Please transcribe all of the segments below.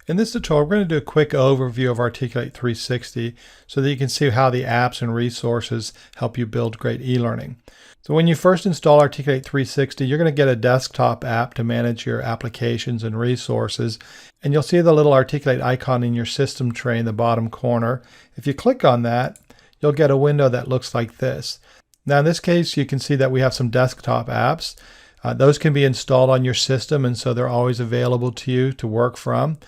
In this tutorial, we're going to do a quick overview of Articulate 360 so that you can see how the apps and resources help you build great e-learning. So when you first install Articulate 360, you're going to get a desktop app to manage your applications and resources. And you'll see the little Articulate icon in your system tray in the bottom corner. If you click on that, you'll get a window that looks like this. Now in this case, you can see that we have some desktop apps. Those can be installed on your system, and so they're always available to you to work from.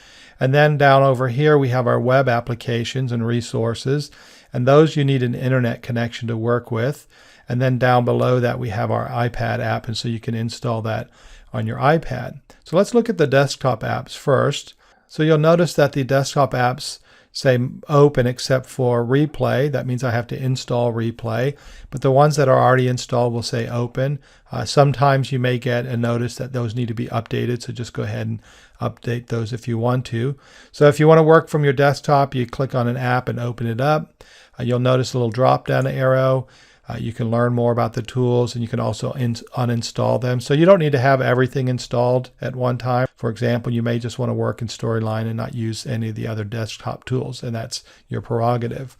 And then down over here, we have our web applications and resources, and those you need an internet connection to work with. And then down below that, we have our iPad app, and so you can install that on your iPad. So let's look at the desktop apps first. So you'll notice that the desktop apps say open except for Replay. That means I have to install Replay, but the ones that are already installed will say open. Sometimes you may get a notice that those need to be updated, so just go ahead and update those if you want to. So if you want to work from your desktop, you click on an app and open it up. You'll notice a little drop down arrow. You can learn more about the tools, and you can also uninstall them. So you don't need to have everything installed at one time. For example, you may just want to work in Storyline and not use any of the other desktop tools, and that's your prerogative.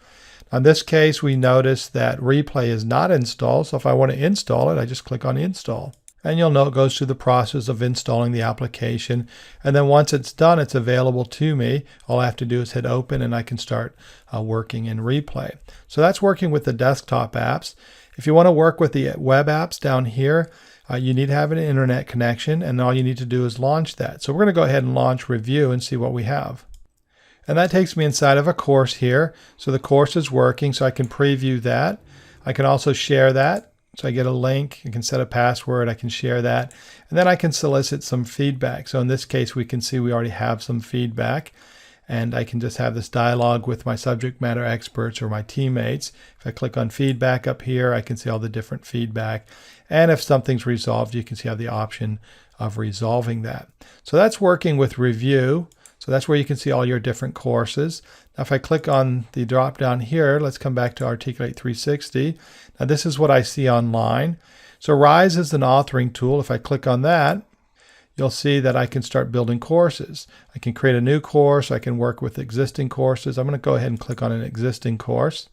In this case, we notice that Replay is not installed, so if I want to install it, I just click on Install. And you'll know it goes through the process of installing the application. And then once it's done, it's available to me. All I have to do is hit open, and I can start working in Replay. So that's working with the desktop apps. If you want to work with the web apps down here, you need to have an internet connection, and all you need to do is launch that. So we're going to go ahead and launch Review and see what we have. And that takes me inside of a course here. So the course is working, so I can preview that. I can also share that. So I get a link, I can set a password, I can share that, and then I can solicit some feedback. So in this case, we can see we already have some feedback, and I can just have this dialogue with my subject matter experts or my teammates. If I click on feedback up here, I can see all the different feedback. And if something's resolved, you can see I have the option of resolving that. So that's working with Review. So that's where you can see all your different courses. Now if I click on the drop down here, let's come back to Articulate 360. Now this is what I see online. So Rise is an authoring tool. If I click on that, you'll see that I can start building courses. I can create a new course. I can work with existing courses. I'm going to go ahead and click on an existing course,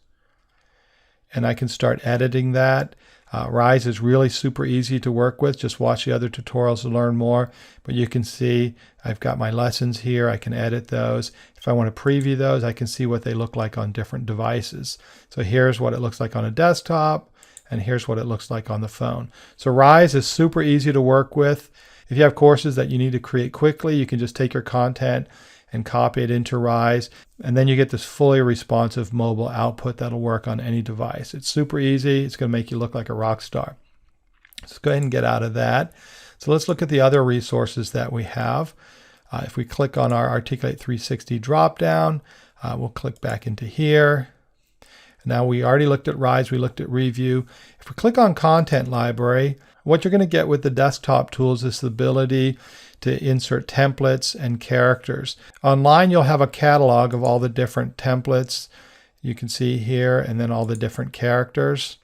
and I can start editing that. Rise is really super easy to work with. Just watch the other tutorials to learn more. But you can see I've got my lessons here. I can edit those. If I want to preview those, I can see what they look like on different devices. So here's what it looks like on a desktop, and here's what it looks like on the phone. So Rise is super easy to work with. If you have courses that you need to create quickly, you can just take your content and copy it into Rise, and then you get this fully responsive mobile output that'll work on any device. It's super easy. It's going to make you look like a rock star. Let's go ahead and get out of that. So let's look at the other resources that we have. If we click on our Articulate 360 dropdown, we'll click back into here. Now we already looked at Rise, we looked at Review. If we click on Content Library, what you're going to get with the desktop tools is the ability to insert templates and characters. Online, you'll have a catalog of all the different templates you can see here, and then all the different characters.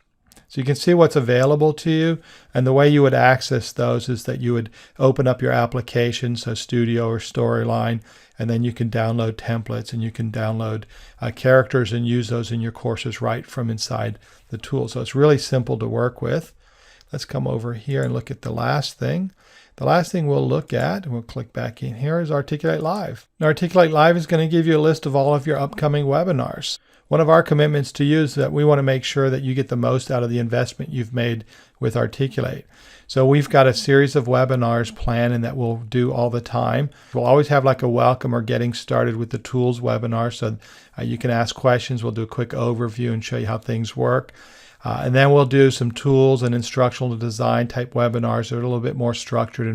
So you can see what's available to you, and the way you would access those is that you would open up your application, so Studio or Storyline, and then you can download templates, and you can download characters and use those in your courses right from inside the tool. So it's really simple to work with. Let's come over here and look at the last thing. The last thing we'll look at, and we'll click back in here, is Articulate Live. Now, Articulate Live is going to give you a list of all of your upcoming webinars. One of our commitments to you is that we want to make sure that you get the most out of the investment you've made with Articulate. So we've got a series of webinars planned, and that we'll do all the time. We'll always have like a welcome or getting started with the tools webinar, so you can ask questions. We'll do a quick overview and show you how things work. And then we'll do some tools and instructional design type webinars that are a little bit more structured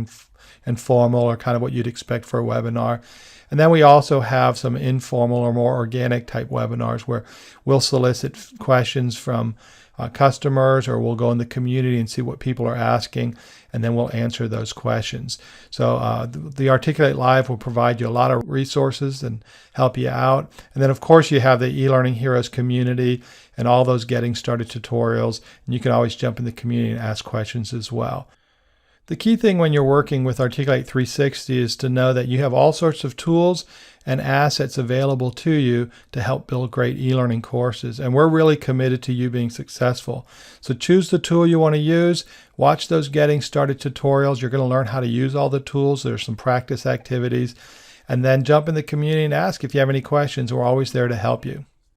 and formal, or kind of what you'd expect for a webinar. And then we also have some informal or more organic type webinars where we'll solicit questions from customers, or we'll go in the community and see what people are asking, and then we'll answer those questions. So the Articulate Live will provide you a lot of resources and help you out. And then of course you have the eLearning Heroes community and all those getting started tutorials, and you can always jump in the community and ask questions as well. The key thing when you're working with Articulate 360 is to know that you have all sorts of tools and assets available to you to help build great e-learning courses. And we're really committed to you being successful. So choose the tool you want to use. Watch those Getting Started tutorials. You're going to learn how to use all the tools. There's some practice activities. And then jump in the community and ask if you have any questions. We're always there to help you.